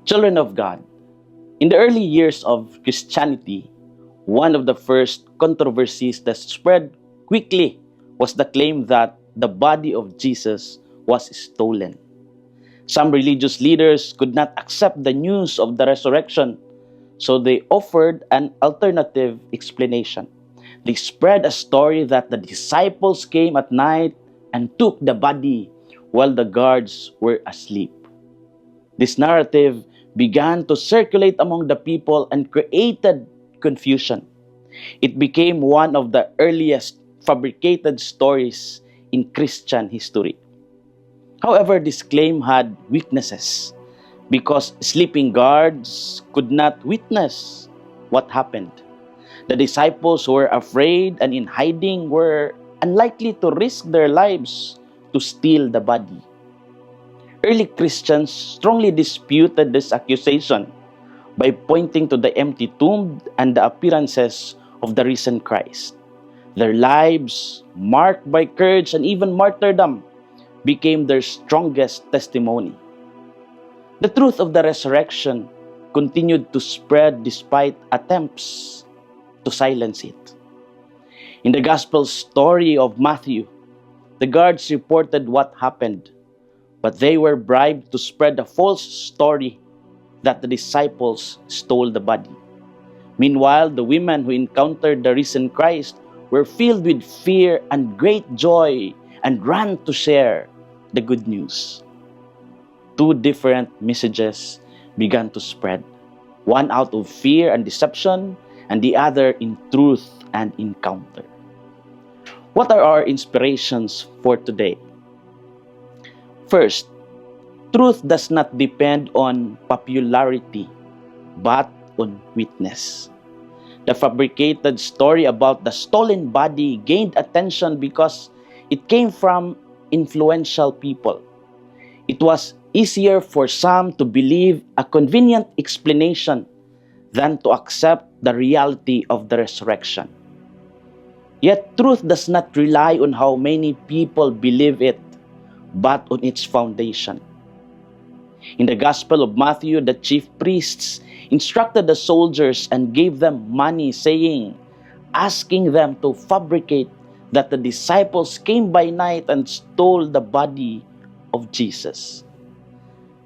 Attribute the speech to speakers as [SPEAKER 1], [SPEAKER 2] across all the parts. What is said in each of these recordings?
[SPEAKER 1] Children of God, in the early years of Christianity, one of the first controversies that spread quickly was the claim that the body of Jesus was stolen. Some religious leaders could not accept the news of the resurrection, so they offered an alternative explanation. They spread a story that the disciples came at night and took the body while the guards were asleep. This narrative began to circulate among the people and created confusion. It became one of the earliest fabricated stories in Christian history. However, this claim had weaknesses because sleeping guards could not witness what happened. The disciples who were afraid and in hiding were unlikely to risk their lives to steal the body. Early Christians strongly disputed this accusation by pointing to the empty tomb and the appearances of the risen Christ. Their lives, marked by courage and even martyrdom, became their strongest testimony. The truth of the resurrection continued to spread despite attempts to silence it. In the gospel story of Matthew, the guards reported what happened, but they were bribed to spread a false story that the disciples stole the body. Meanwhile, the women who encountered the risen Christ were filled with fear and great joy and ran to share the good news. Two different messages began to spread, one out of fear and deception, and the other in truth and encounter. What are our inspirations for today? First, truth does not depend on popularity, but on witness. The fabricated story about the stolen body gained attention because it came from influential people. It was easier for some to believe a convenient explanation than to accept the reality of the resurrection. Yet truth does not rely on how many people believe it, but on its foundation. In the Gospel of Matthew, the chief priests instructed the soldiers and gave them money, asking them to fabricate that the disciples came by night and stole the body of Jesus.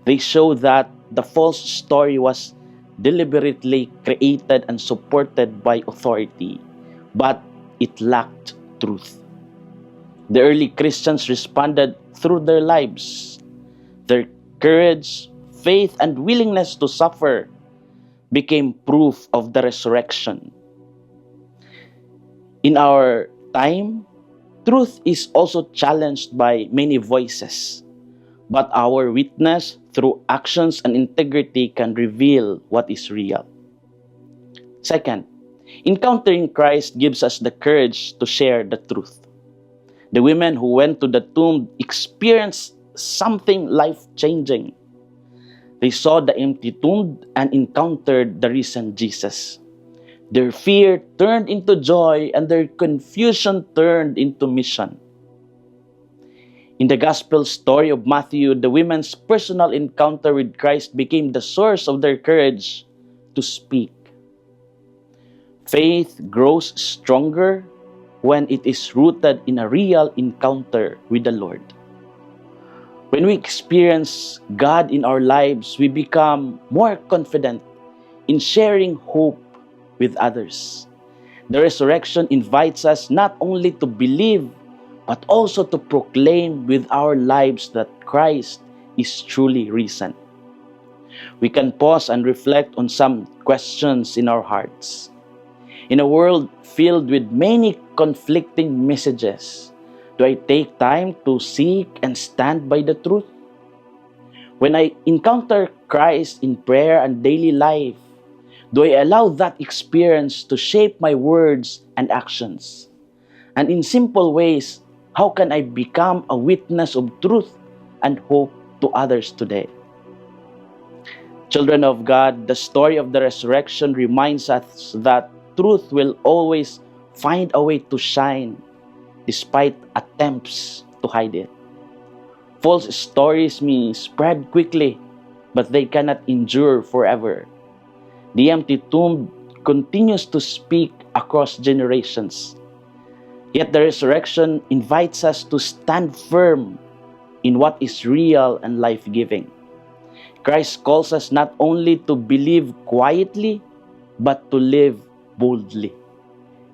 [SPEAKER 1] They show that the false story was deliberately created and supported by authority, but it lacked truth. The early Christians responded through their lives. Their courage, faith, and willingness to suffer became proof of the resurrection. In our time, truth is also challenged by many voices, but our witness through actions and integrity can reveal what is real. Second, encountering Christ gives us the courage to share the truth. The women who went to the tomb experienced something life-changing. They saw the empty tomb and encountered the risen Jesus. Their fear turned into joy and their confusion turned into mission. In the gospel story of Matthew, the women's personal encounter with Christ became the source of their courage to speak. Faith grows stronger when it is rooted in a real encounter with the Lord. When we experience God in our lives, we become more confident in sharing hope with others. The resurrection invites us not only to believe, but also to proclaim with our lives that Christ is truly risen. We can pause and reflect on some questions in our hearts. In a world filled with many conflicting messages, do I take time to seek and stand by the truth? When I encounter Christ in prayer and daily life, do I allow that experience to shape my words and actions? And in simple ways, how can I become a witness of truth and hope to others today? Children of God, the story of the resurrection reminds us that truth will always find a way to shine despite attempts to hide it. False stories may spread quickly, but they cannot endure forever. The empty tomb continues to speak across generations. Yet the resurrection invites us to stand firm in what is real and life-giving. Christ calls us not only to believe quietly, but to live boldly.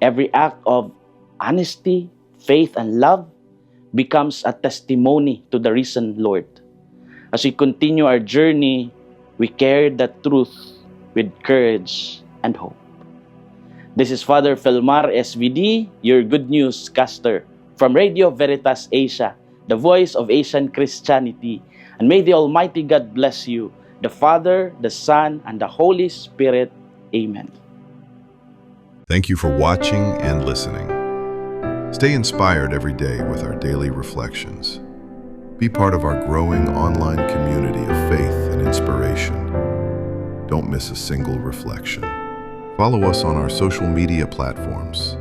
[SPEAKER 1] Every act of honesty, faith, and love becomes a testimony to the risen Lord. As we continue our journey, we carry that truth with courage and hope. This is Father Felmar SVD, your Good News caster from Radio Veritas Asia, the voice of Asian Christianity. And may the Almighty God bless you, the Father, the Son, and the Holy Spirit. Amen.
[SPEAKER 2] Thank you for watching and listening. Stay inspired every day with our daily reflections. Be part of our growing online community of faith and inspiration. Don't miss a single reflection. Follow us on our social media platforms